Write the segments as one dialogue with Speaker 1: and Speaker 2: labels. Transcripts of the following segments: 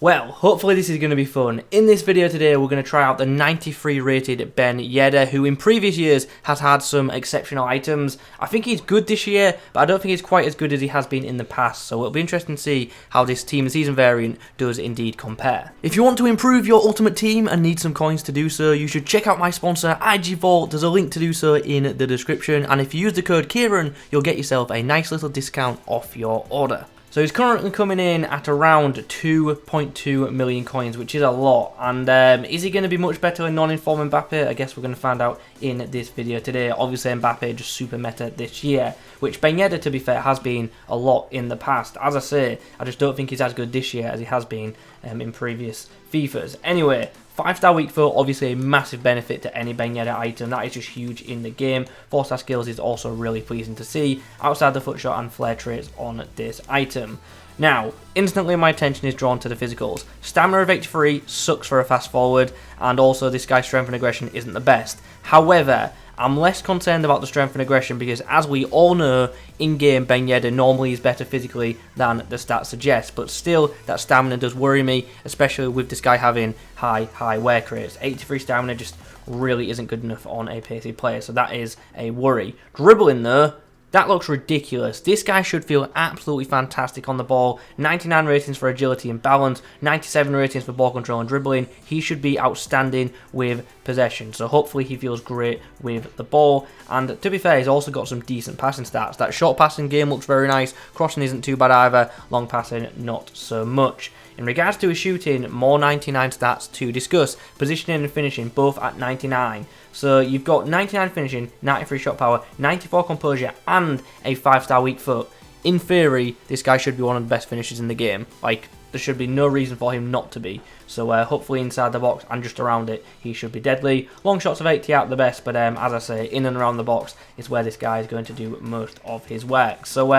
Speaker 1: Well, hopefully this is going to be fun. In this video today, we're going to try out the 93 rated Ben Yedder, who in previous years has had some exceptional items. I think he's good this year, but I don't think he's quite as good as he has been in the past, so it'll be interesting to see how this team and season variant does indeed compare. If you want to improve your ultimate team and need some coins to do so, you should check out my sponsor, IG Vault. There's a link to do so in the description, and if you use the code Kieran, you'll get yourself a nice little discount off your order. So he's currently coming in at around 2.2 million coins, which is a lot. And is he going to be much better than non-inform Mbappe? I guess we're going to find out in this video today. Obviously, Mbappe just super meta this year, which Ben Yedder, to be fair, has been a lot in the past. As I say, I just don't think he's as good this year as he has been in previous FIFAs. Anyway, 5-star weak foot, obviously a massive benefit to any Ben Yedder item. That is just huge in the game. 4-star skills is also really pleasing to see. Outside the foot shot and flare traits on this item. Now, instantly my attention is drawn to the physicals. Stamina of 83 sucks for a fast forward, and also this guy's strength and aggression isn't the best. However, I'm less concerned about the strength and aggression because, as we all know, in-game Ben Yedder normally is better physically than the stats suggest, but still that stamina does worry me, especially with this guy having high wear rates. 83 stamina just really isn't good enough on a pacey player, so that is a worry. Dribbling though, that looks ridiculous. This guy should feel absolutely fantastic on the ball. 99 ratings for agility and balance, 97 ratings for ball control and dribbling. He should be outstanding with possession, so hopefully he feels great with the ball. And to be fair, he's also got some decent passing stats. That short passing game looks very nice. Crossing isn't too bad either. Long passing, not so much. In regards to his shooting, more 99 stats to discuss. Positioning and finishing, both at 99. So you've got 99 finishing, 93 shot power, 94 composure, and a 5-star weak foot. In theory, this guy should be one of the best finishers in the game. Like, there should be no reason for him not to be. So hopefully inside the box and just around it, he should be deadly. Long shots of 80 out the best, but as I say, in and around the box is where this guy is going to do most of his work. So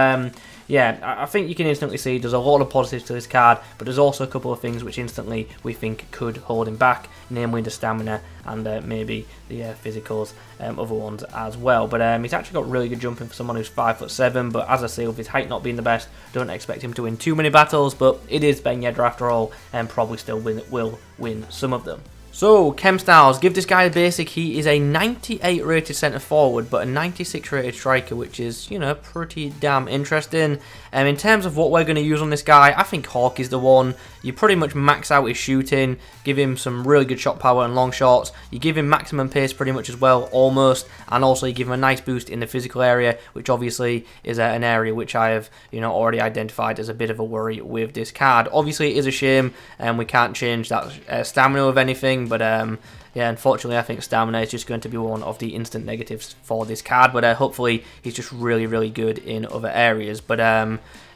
Speaker 1: yeah, I think you can instantly see there's a lot of positives to this card, but there's also a couple of things which instantly we think could hold him back, namely the stamina and maybe the physicals, other ones as well. But he's actually got really good jumping for someone who's 5'7", but as I say, with his height not being the best, don't expect him to win too many battles, but it is Ben Yedder after all, and probably still will win some of them. So, Kem Styles, give this guy a basic. He is a 98 rated centre forward, but a 96 rated striker, which is, you know, pretty damn interesting. In terms of what we're going to use on this guy, I think Hawk is the one. You pretty much max out his shooting, give him some really good shot power and long shots. You give him maximum pace pretty much as well, almost, and also you give him a nice boost in the physical area, which obviously is an area which I have, you know, already identified as a bit of a worry with this card. Obviously, it is a shame, and we can't change that stamina of anything. But yeah, unfortunately, I think stamina is just going to be one of the instant negatives for this card. But hopefully, he's just really good in other areas. But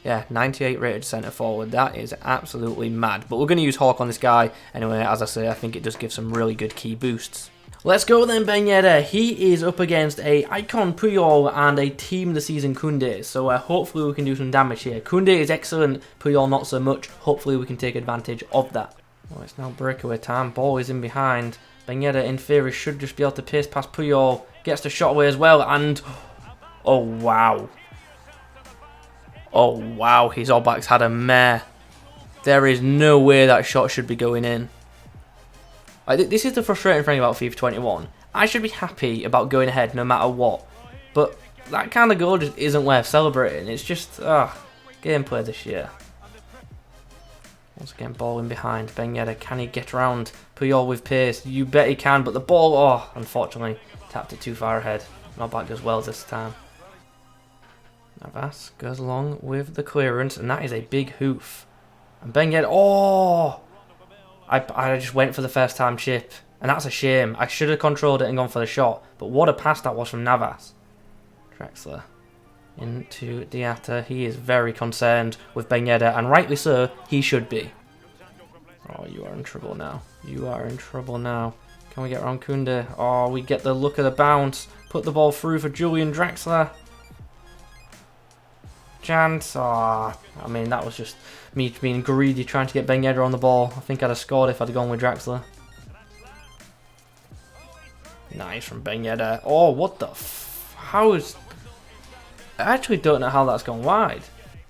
Speaker 1: yeah, 98 rated centre forward. That is absolutely mad. But we're going to use Hawk on this guy. Anyway, as I say, I think it does give some really good key boosts. Let's go then, Ben Yedder. He is up against a Icon Puyol and a Team of the Season Koundé. So hopefully we can do some damage here. Koundé is excellent, Puyol not so much. Hopefully we can take advantage of that. Well, it's now breakaway time. Ball is in behind. Ben Yedder, in theory, should just be able to pace past Puyol. Gets the shot away as well, and oh wow. Oh wow, his Orbac's had a mare. There is no way that shot should be going in. This is the frustrating thing about FIFA 21. I should be happy about going ahead no matter what. But that kind of goal just isn't worth celebrating. It's just, gameplay this year. Once again, ball in behind. Ben Yedder, can he get around Puyol with pace? You bet he can, but the ball, unfortunately, tapped it too far ahead. Not back as well this time. Navas goes along with the clearance, and that is a big hoof. And Ben Yedder, I just went for the first time chip, and that's a shame. I should have controlled it and gone for the shot, but what a pass that was from Navas. Drexler into Diatta. He is very concerned with Ben Yedder, and rightly so, he should be. Oh, you are in trouble now. You are in trouble now. Can we get around Koundé? Oh, we get the look of the bounce. Put the ball through for Julian Drexler. Chance. I mean, that was just me being greedy, trying to get Ben Yedder on the ball. I think I'd have scored if I'd gone with Drexler. Nice from Ben Yedder. Oh, what the how is... I actually don't know how that's gone wide.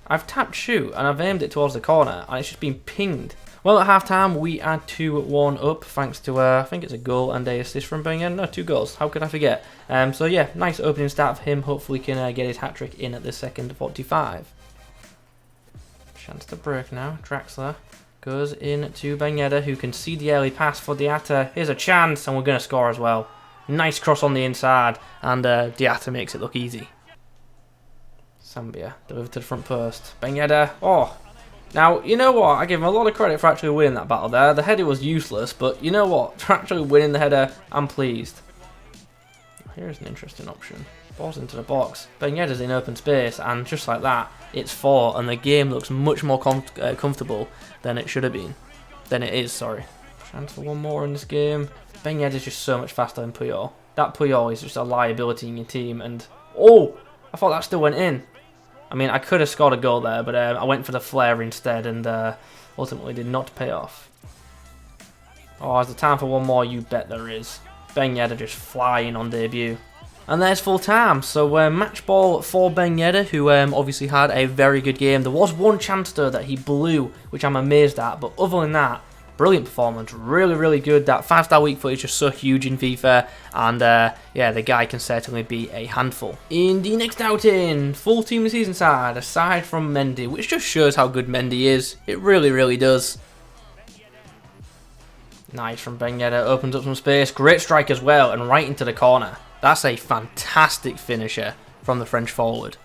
Speaker 1: I've tapped shoot and I've aimed it towards the corner and it's just been pinged Well, at half-time, we are 2-1 up, thanks to, I think it's a goal and a assist from Ben Yedder. No, 2 goals. How could I forget? So, yeah, nice opening start for him. Hopefully, he can get his hat-trick in at the second 45. Chance to break now. Draxler goes in to Ben Yedder, who can see the early pass for Diatta. Here's a chance, and we're going to score as well. Nice cross on the inside, and Diatta makes it look easy. Zambia, delivered to the front post. Ben Yedder, oh! Now, you know what? I give him a lot of credit for actually winning that battle there. The header was useless, but you know what? For actually winning the header, I'm pleased. Here's an interesting option. Balls into the box. Ben Yedder's in open space, and just like that, it's 4, and the game looks much more comfortable than it should have been. Than it is, sorry. Chance for one more in this game. Ben Yedder's just so much faster than Puyol. That Puyol is just a liability in your team, and... Oh! I thought that still went in. I mean, I could have scored a goal there, but I went for the flare instead and ultimately did not pay off. Oh, is there time for one more? You bet there is. Ben Yedder just flying on debut. And there's full time. So match ball for Ben Yedder, who obviously had a very good game. There was one chance though that he blew, which I'm amazed at. But other than that, brilliant performance, really, really good. That 5-star weak foot is just so huge in FIFA, and yeah, the guy can certainly be a handful. In the next outing, full team of the season side, aside from Mendy, which just shows how good Mendy is. It really, really does. Nice from Ben Yedder, opens up some space, great strike as well, and right into the corner. That's a fantastic finisher from the French forward.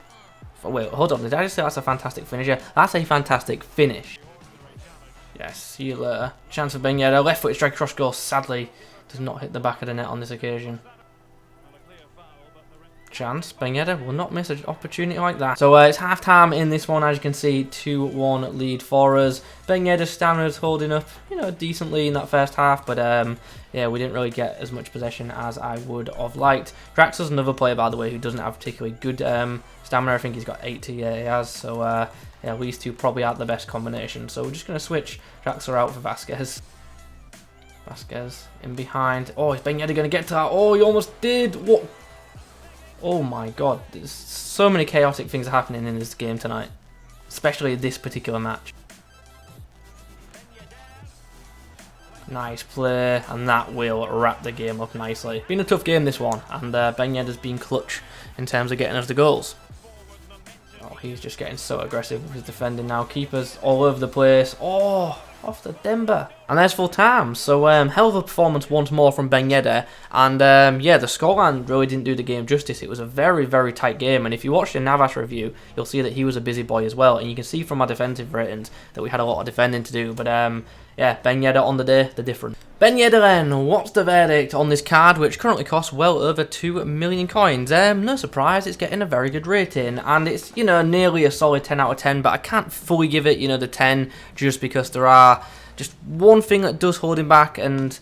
Speaker 1: Wait, hold on, did I just say that's a fantastic finisher? That's a fantastic finish. Yes, see you later. Chance for Ben Yedder. Left footed strike cross goal. Sadly, does not hit the back of the net on this occasion. Chance. Ben Yedder will not miss an opportunity like that. So it's half time in this one. As you can see, 2-1 lead for us. Ben Yedder's stamina is holding up, you know, decently in that first half. But yeah, we didn't really get as much possession as I would have liked. Draxler's another player, by the way, who doesn't have particularly good stamina. I think he's got 80. Yeah, he has. So yeah, these two probably aren't the best combination. So we're just going to switch Draxler out for Vasquez. Vasquez in behind. Oh, is Ben Yedder going to get to that? Oh, he almost did. What? Oh my god. There's so many chaotic things happening in this game tonight. Especially this particular match. Nice play. And that will wrap the game up nicely. Been a tough game, this one. And Ben Yedder's been clutch in terms of getting us the goals. Oh, he's just getting so aggressive with his defending now. Keepers all over the place. Oh, off the Demba. And there's full time. So, hell of a performance once more from Ben Yedder. And, yeah, the scoreline really didn't do the game justice. It was a very, very tight game. And if you watch the Navas review, you'll see that he was a busy boy as well. And you can see from our defensive ratings that we had a lot of defending to do. But, yeah, Ben Yedder on the day, the difference. Ben Yedder then, what's the verdict on this card, which currently costs well over 2 million coins? No surprise, it's getting a very good rating, and it's, you know, nearly a solid 10 out of 10, but I can't fully give it, you know, the 10, just because there are just one thing that does hold him back, and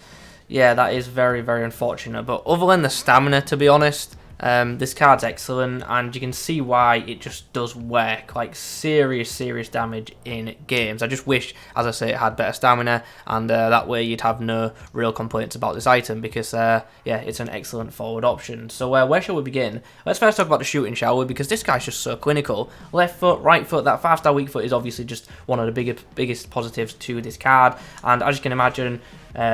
Speaker 1: yeah, that is very, very unfortunate. But other than the stamina, to be honest, this card's excellent, and you can see why it just does work, like serious damage in games. I just wish, as I say, it had better stamina, and that way you'd have no real complaints about this item, because yeah, it's an excellent forward option. So where shall we begin? Let's first talk about the shooting, shall we, because this guy's just so clinical. Left foot, right foot, that 5-star weak foot is obviously just one of the biggest positives to this card, and as you can imagine,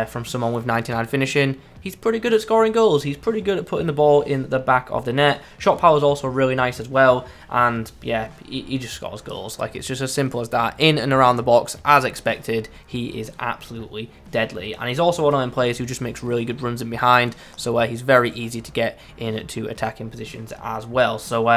Speaker 1: from someone with 99 finishing, he's pretty good at scoring goals. He's pretty good at putting the ball in the back of the net. Shot power is also really nice as well. And yeah, he just scores goals. Like, it's just as simple as that. In and around the box, as expected, he is absolutely deadly. And he's also one of them players who just makes really good runs in behind. So he's very easy to get into attacking positions as well. So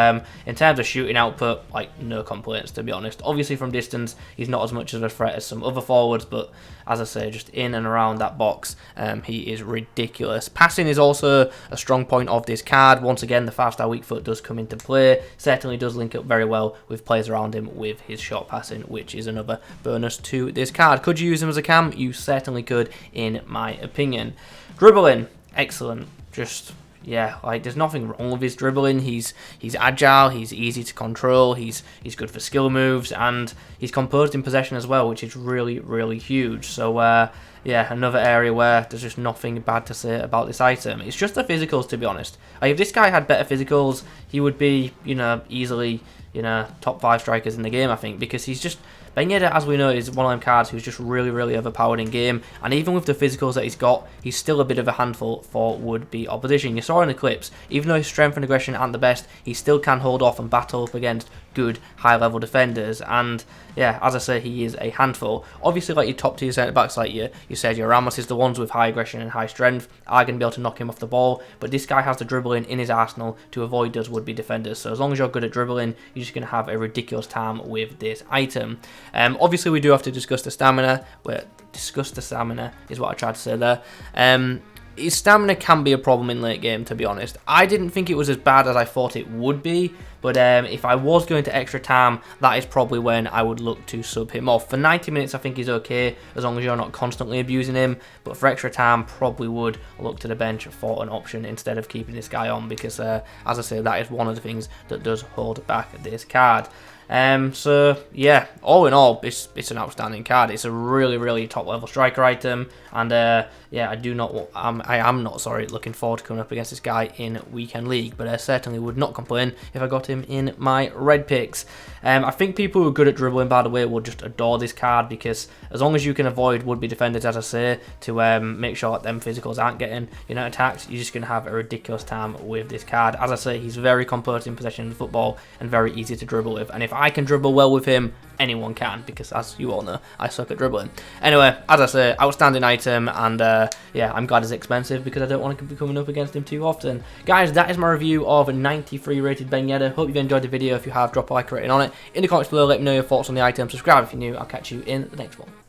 Speaker 1: in terms of shooting output, like, no complaints, to be honest. Obviously from distance, he's not as much of a threat as some other forwards. But as I say, just in and around that box, he is ridiculous. Passing is also a strong point of this card. Once again, the 5-star weak foot does come into play. Certainly does link up very well with players around him with his short passing, which is another bonus to this card. Could you use him as a cam? You certainly could, in my opinion. Dribbling, excellent. Just, yeah, like, there's nothing wrong with his dribbling. He's agile, he's easy to control, he's good for skill moves, and he's composed in possession as well, which is really, really huge. So yeah, another area where there's just nothing bad to say about this item. It's just the physicals, to be honest. Like, if this guy had better physicals, he would be, you know, easily, you know, top 5 strikers in the game, I think, because he's just... Ben Yedder, as we know, is one of them cards who's just really, really overpowered in game, and even with the physicals that he's got, he's still a bit of a handful for would-be opposition. You saw in the clips, even though his strength and aggression aren't the best, he still can hold off and battle up against good, high-level defenders, and yeah, as I say, he is a handful. Obviously, like your top-tier centre-backs, like you said, your Ramos is the ones with high aggression and high strength, are going to be able to knock him off the ball, but this guy has the dribbling in his arsenal to avoid those would-be defenders, so as long as you're good at dribbling, you're just going to have a ridiculous time with this item. Obviously, we do have to discuss the stamina. Discuss the stamina is what I tried to say there. His stamina can be a problem in late game, to be honest. I didn't think it was as bad as I thought it would be, but if I was going to extra time, that is probably when I would look to sub him off. For 90 minutes, I think he's okay, as long as you're not constantly abusing him, but for extra time, probably would look to the bench for an option instead of keeping this guy on, because, as I say, that is one of the things that does hold back this card. So yeah, all in all, it's an outstanding card. It's a really, really top level striker item, and yeah, I am not looking forward to coming up against this guy in weekend league, but I certainly would not complain if I got him in my red picks. I think people who are good at dribbling, by the way, will just adore this card, because as long as you can avoid would-be defenders, as I say, to make sure that them physicals aren't getting, you know, attacked, you're just going to have a ridiculous time with this card. As I say, he's very composed in possession of football and very easy to dribble with, and if I can dribble well with him, anyone can, because as you all know, I suck at dribbling. Anyway, as I say, outstanding item, and yeah, I'm glad it's expensive because I don't want to be coming up against him too often. Guys, that is my review of 93 rated Ben Yedder. Hope you've enjoyed the video. If you have, drop a like rating on it. In the comments below, let me know your thoughts on the item. Subscribe if you're new. I'll catch you in the next one.